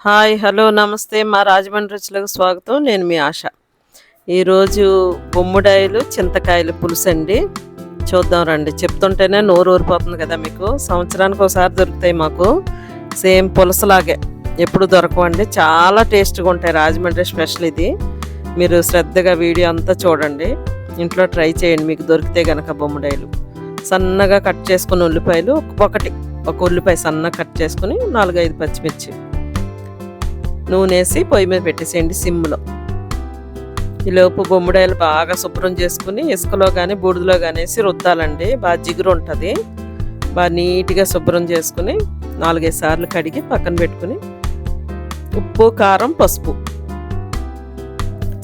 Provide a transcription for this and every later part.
Hi hello నమస్తే మా రాజమండ్రి రుచులకు స్వాగతం. నేను మీ ఆశ. ఈరోజు బొమ్మిడాయలు చింతకాయలు పులుసు అండి. చూద్దాం రండి. చెప్తుంటేనే నోరు ఊరిపోతుంది కదా. మీకు సంవత్సరానికి ఒకసారి దొరుకుతాయి మాకు. సేమ్ పులసలాగే ఎప్పుడు దొరకవండి. చాలా టేస్ట్గా ఉంటాయి. రాజమండ్రి స్పెషల్ ఇది. మీరు శ్రద్ధగా వీడియో అంతా చూడండి. ఇంట్లో ట్రై చేయండి మీకు దొరికితే గనక. బొమ్మిడాయలు సన్నగా కట్ చేసుకుని ఉల్లిపాయలు ఒక ఉల్లిపాయ సన్నగా కట్ చేసుకుని 4-5 పచ్చిమిర్చి నూనె వేసి పొయ్యి మీద పెట్టేసేయండి సిమ్లో. ఈలోపు బొమ్మిడాయలు బాగా శుభ్రం చేసుకుని ఇసుకలో కానీ బూడిదలో కానీ వేసి రుద్దాలండి. బాగా జిగురు ఉంటుంది. బాగా నీట్గా శుభ్రం చేసుకుని 4-5 సార్లు కడిగి పక్కన పెట్టుకుని ఉప్పు కారం పసుపు,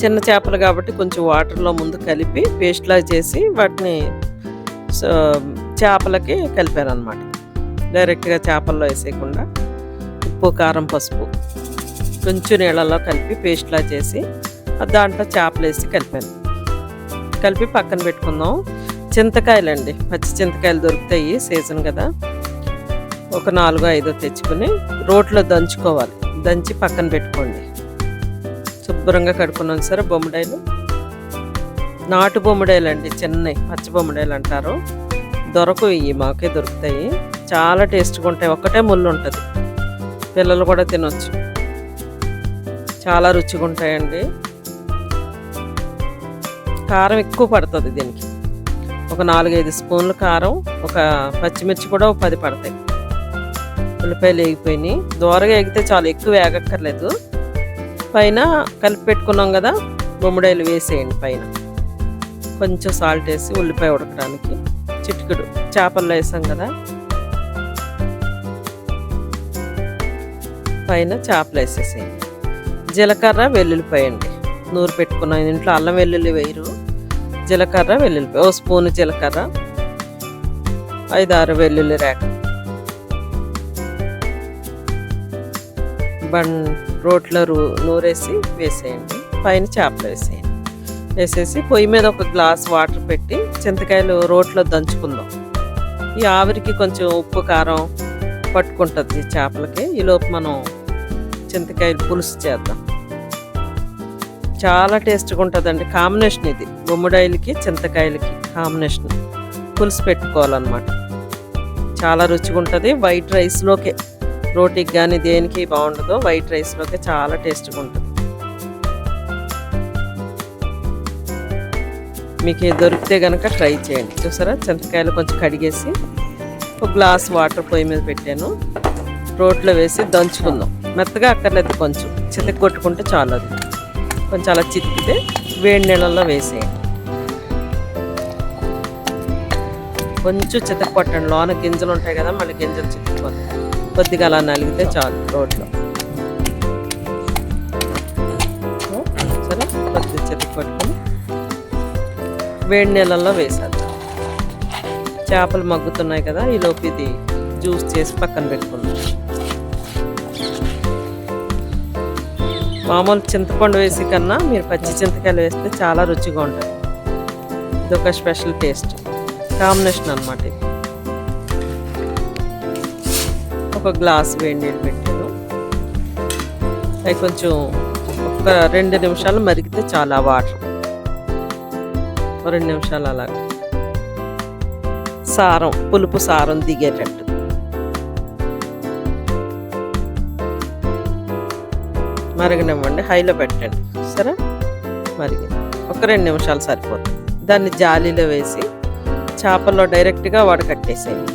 చిన్న చేపలు కాబట్టి కొంచెం వాటర్లో ముందు కలిపి పేస్ట్లా చేసి వాటిని చేపలకి కలిపాను అనమాట. డైరెక్ట్గా చేపల్లో వేసేయకుండా ఉప్పు కారం పసుపు కొంచెం నీళ్ళల్లో కలిపి పేస్ట్లా చేసి దాంట్లో చేపలు వేసి కలిపి పక్కన పెట్టుకుందాం. చింతకాయలు అండి, పచ్చి చింతకాయలు దొరుకుతాయి సీజన్ కదా. ఒక 4-5 తెచ్చుకుని రోట్లో దంచుకోవాలి. దంచి పక్కన పెట్టుకోండి. శుభ్రంగా కడుక్కున్నాం సరే. బొమ్మిడాయలు నాటు బొమ్మిడాయలు అండి, చిన్నవి పచ్చి బొమ్మిడాయలు అంటారు. దొరకవు, ఇవి మాకే దొరుకుతాయి. చాలా టేస్ట్గా ఉంటాయి. ఒక్కటే ముళ్ళు ఉంటుంది. పిల్లలు కూడా తినొచ్చు. చాలా రుచిగా ఉంటాయండి. కారం ఎక్కువ పడుతుంది దీనికి. ఒక 4-5 స్పూన్లు కారం, ఒక పచ్చిమిర్చి కూడా 10 పడతాయి. ఉల్లిపాయలు వేగిపోయినాయి. దోరగా వేగితే చాలా, ఎక్కువ వేగక్కర్లేదు. పైన కలిపి పెట్టుకున్నాం కదా, బొమ్మిడాయలు వేసేయండి. పైన కొంచెం సాల్ట్ వేసి ఉల్లిపాయ ఉడకడానికి చిటికెడు చేపల్లో వేసాం కదా, పైన చేపలు వేసేసేయండి. జీలకర్ర వెల్లుల్లిపాయ అండి నూరు పెట్టుకున్నాం. ఇంట్లో అల్లం వెల్లుల్లి వేయరు. జీలకర్ర వెల్లుల్లిపాయ, 1 స్పూను జీలకర్ర, 5-6 వెల్లుల్లి రేక రోట్లో నూరేసి వేసేయండి. పైన చేపలు వేసేయండి. వేసేసి పొయ్యి మీద ఒక గ్లాస్ వాటర్ పెట్టి చింతకాయలు రోట్లో దంచుకుందాం. ఈ ఆవిరికి కొంచెం ఉప్పు కారం పట్టుకుంటుంది చేపలకి. ఈలోపు మనం చింతకాయలు పులుసు చేద్దాం. చాలా టేస్ట్గా ఉంటుందండి. కాంబినేషన్ ఇది, బొమ్మిడాయలకి చింతకాయలకి కాంబినేషన్. పులుసు పెట్టుకోవాలన్నమాట. చాలా రుచిగా ఉంటుంది. వైట్ రైస్లోకే, రోటీకి కానీ దేనికి బాగుండదు. వైట్ రైస్లోకే చాలా టేస్ట్గా ఉంటుంది. మీకు దొరికితే కనుక ట్రై చేయండి. చూసారా, చింతకాయలు కొంచెం కడిగేసి ఒక గ్లాస్ వాటర్ పొయ్యి మీద పెట్టాను. రోట్లో వేసి దంచుకుందాం. మెత్తగా అక్కర్లేదు, కొంచెం చితక కొట్టుకుంటే చాలు. అది కొంచెం అలా చితికితే వేడి నీళ్ళల్లో వేసేయండి. కొంచెం చితక కొట్టండి. లోన గింజలు ఉంటాయి కదా, మళ్ళీ గింజలు చితికిపోతాయి. కొద్దిగా అలా నలిగితే చాలు. రోట్లో సరే, కొద్దిగా చితక కొట్టుకొని వేడి నీళ్ళల్లో వేసేద్దాం. చేపలు మగ్గుతున్నాయి కదా, ఈలోపు ఇది జ్యూస్ చేసి పక్కన పెట్టుకుందాం. మామూలు చింతపండు వేసి కన్నా మీరు పచ్చి చింతకాయలు వేస్తే చాలా రుచిగా ఉంటుంది. ఇదొక స్పెషల్ టేస్ట్ కాంబినేషన్ అన్నమాట. ఇది ఒక గ్లాస్ వేడి నీళ్ళు పెట్టాను. అవి కొంచెం ఒక 2 నిమిషాలు మరిగితే చాలా. వాటర్ 2 నిమిషాలు అలాగా పులుపు సారం దిగేటట్టు మరగనివ్వండి. హైలో పెట్టండి. సరే, మరిగింది. ఒక 2 నిమిషాలు సరిపోతుంది. దాన్ని జాలీలో వేసి చేపల్లో డైరెక్ట్గా వడకట్టేసేయండి.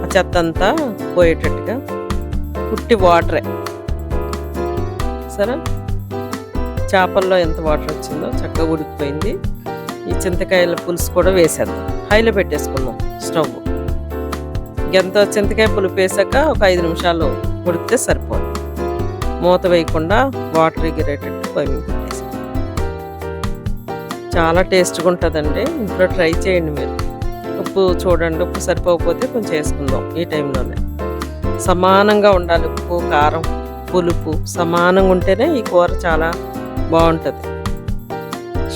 ఆ చెత్త అంతా పోయేటట్టుగా పుట్టి వాటరే. సరే, చేపల్లో ఎంత వాటర్ వచ్చిందో చక్కగా ఉడికిపోయింది. ఈ చింతకాయల పులుసు కూడా వేసేద్దాం. హైలో పెట్టేసుకుందాం స్టవ్. ఎంతో చింతకాయ పులుపు వేసాక ఒక 5 నిమిషాలు ఉడికితే సరిపోదు. మూత వేయకుండా వాటర్ ఎగిరేటట్టు పొయ్యి మీద పెట్టేసి. చాలా టేస్ట్గా ఉంటుందండి. ఇంట్లో ట్రై చేయండి మీరు. ఉప్పు చూడండి, ఉప్పు సరిపోకపోతే కొంచెం వేసుకుందాం. ఈ టైంలోనే సమానంగా ఉండాలి. ఉప్పు కారం పులుపు సమానంగా ఉంటేనే ఈ కూర చాలా బాగుంటుంది.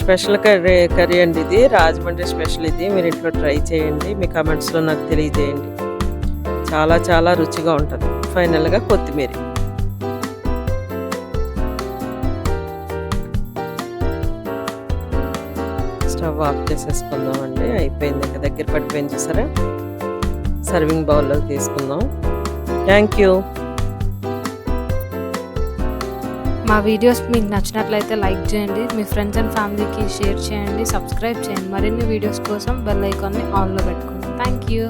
స్పెషల్ కర్రీ అండి ఇది. రాజమండ్రి స్పెషల్ ఇది. మీరు ఇంట్లో ట్రై చేయండి. మీ కామెంట్స్లో నాకు తెలియజేయండి. చాలా చాలా రుచిగా ఉంటుంది. ఫైనల్గా కొత్తిమీర స్టవ్ ఆఫ్ చేసేసుకుందాం అండి. అయిపోయింది, ఇంకా దగ్గర పడిపోయింది చూసారా. సర్వింగ్ బౌల్లో తీసుకుందాం. Thank you. మా వీడియోస్ మీకు నచ్చినట్లయితే లైక్ చేయండి, మీ ఫ్రెండ్స్ అండ్ ఫ్యామిలీకి షేర్ చేయండి, సబ్స్క్రైబ్ చేయండి. మరిన్ని వీడియోస్ కోసం బెల్ ఐకాన్ని ఆన్లో పెట్టుకోండి. Thank you.